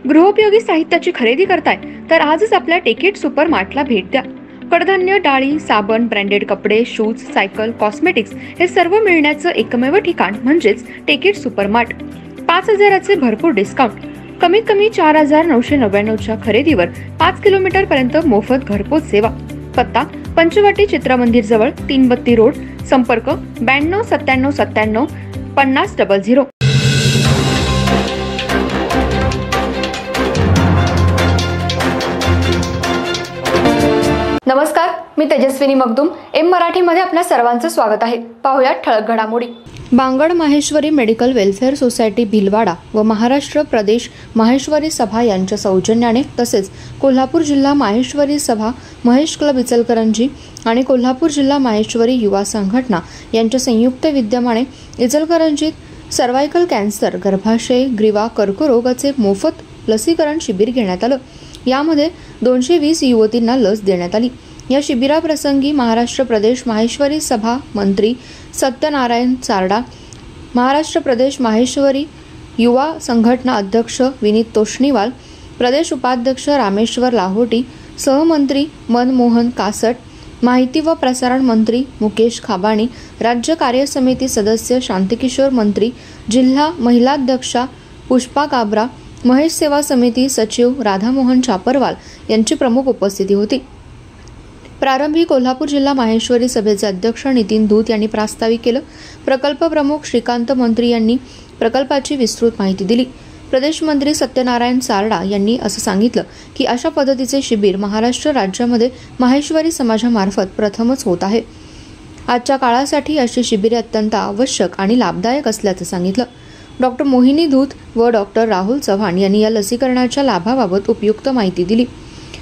गृहोपयोगी साहित्याची खरेदी करताय तर आजच आपल्या टेकेट सुपर मार्टला भेट द्या। कडधान्य, डाळी, साबण, ब्रँडेड कपडे, शूज, सायकल, कॉस्मेटिक्स हे सर्व मिळण्याचं एकमेव ठिकाण म्हणजेच टेकेट सुपर मार्ट। 5,000चे भरपूर डिस्काउंट, कमीत कमी 4,999च्या खरेदीवर 5 किलोमीटर पर्यंत मोफत घरपोच सेवा। पत्ता पंचवटी चित्रमंदिर जवळ, 3 बत्ती रोड। संपर्क 92 97 97 50 00। नमस्कार, मी तेजस्विनी मगदूम। एम मराठीमध्ये आपल्या सर्वांचं स्वागत आहे। पाहूया ठळक घडामोडी। Bangad Maheshwari medical welfare society Bhilwara व महाराष्ट्र प्रदेश माहेश्वरी सभा यांच्या सौजन्याने तसेच कोल्हापूर जिल्हा माहेश्वरी सभा, महेश क्लब इचलकरंजी आणि कोल्हापूर जिल्हा माहेश्वरी युवा संघटना यांच्या संयुक्त विद्यमाने इचलकरंजीत सर्वायकल कॅन्सर, गर्भाशय, ग्रीवा कर्करोगाचे मोफत लसीकरण शिबिर घेण्यात आलं। यामध्ये 220 युवतींना लस देण्यात आली। या शिबिराप्रसंगी महाराष्ट्र प्रदेश माहेश्वरी सभा मंत्री सत्यनारायण सारडा, महाराष्ट्र प्रदेश माहेश्वरी युवा संघटना अध्यक्ष विनीत तोष्णीवाल, प्रदेश उपाध्यक्ष रामेश्वर लाहोटी, सहमंत्री मनमोहन कासट, माहिती व प्रसारण मंत्री मुकेश खाबाणी, राज्य कार्यसमिती सदस्य शांतिकिशोर मंत्री, जिल्हा महिलाध्यक्षा पुष्पा काबरा, महेश सेवा समिती सचिव राधामोहन चापरवाल यांची प्रमुख उपस्थिती होती। प्रारंभी कोल्हापूर जिल्हा माहेश्वरी सभेचे अध्यक्ष नितीन धूत यांनी प्रास्ताविक केलं। प्रकल्प प्रमुख श्रीकांत मंत्री यांनी प्रकल्पाची विस्तृत माहिती दिली। प्रदेश मंत्री सत्यनारायण सारडा यांनी असं सांगितलं की अशा पद्धतीचे शिबिर महाराष्ट्र राज्यामध्ये माहेश्वरी समाजामार्फत प्रथमच होत आहे। आजच्या काळासाठी अशी शिबिरे अत्यंत आवश्यक आणि लाभदायक असल्याचं सांगितलं। डॉक्टर मोहिनी धूत व डॉक्टर राहुल चव्हाण यांनी या लसीकरणाच्या लाभाबाबत उपयुक्त माहिती दिली।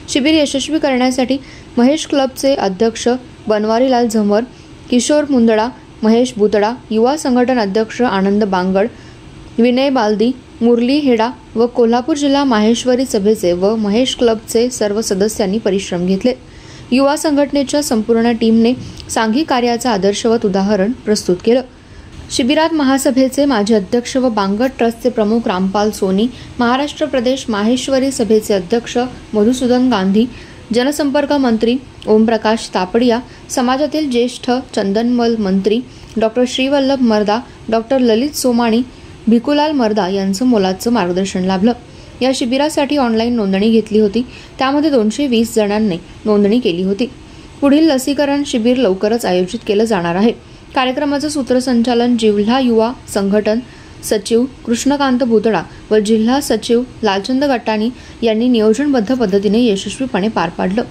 शिबिर यशस्वी करण्यासाठी महेश क्लबचे अध्यक्ष बनवारीलाल झमर, किशोर मुंदडा, महेश बुतडा, युवा संघटन अध्यक्ष आनंद बांगड, विनय बालदी, मुरली हेडा व कोल्हापूर जिल्हा माहेश्वरी सभेचे व महेश क्लबचे सर्व सदस्यांनी परिश्रम घेतले। युवा संघटनेच्या संपूर्ण टीमने सांघिक कार्याचं आदर्शवत उदाहरण प्रस्तुत केलं। शिबिरात महासभेचे माजी अध्यक्ष व बांगड ट्रस्टचे प्रमुख रामपाल सोनी, महाराष्ट्र प्रदेश माहेश्वरी सभेचे अध्यक्ष मधुसूदन गांधी, जनसंपर्क मंत्री ओमप्रकाश तापडिया, समाजातील ज्येष्ठ चंदनमल मंत्री डॉक्टर श्रीवल्लभ मर्दा, डॉक्टर ललित सोमाणी, भिकुलाल मर्दा यांचं मोलाचं मार्गदर्शन लाभलं। या शिबिरासाठी ऑनलाईन नोंदणी घेतली होती, त्यामध्ये 220 जणांनी नोंदणी केली होती। पुढील लसीकरण शिबिर लवकरच आयोजित केलं जाणार आहे। कार्यक्रमाचं सूत्रसंचालन जिल्हा युवा संघटन सचिव कृष्णकांत भुतडा व जिल्हा सचिव लालचंद गट्टाणी यांनी नियोजनबद्ध पद्धतीने यशस्वीपणे पार पाडलं।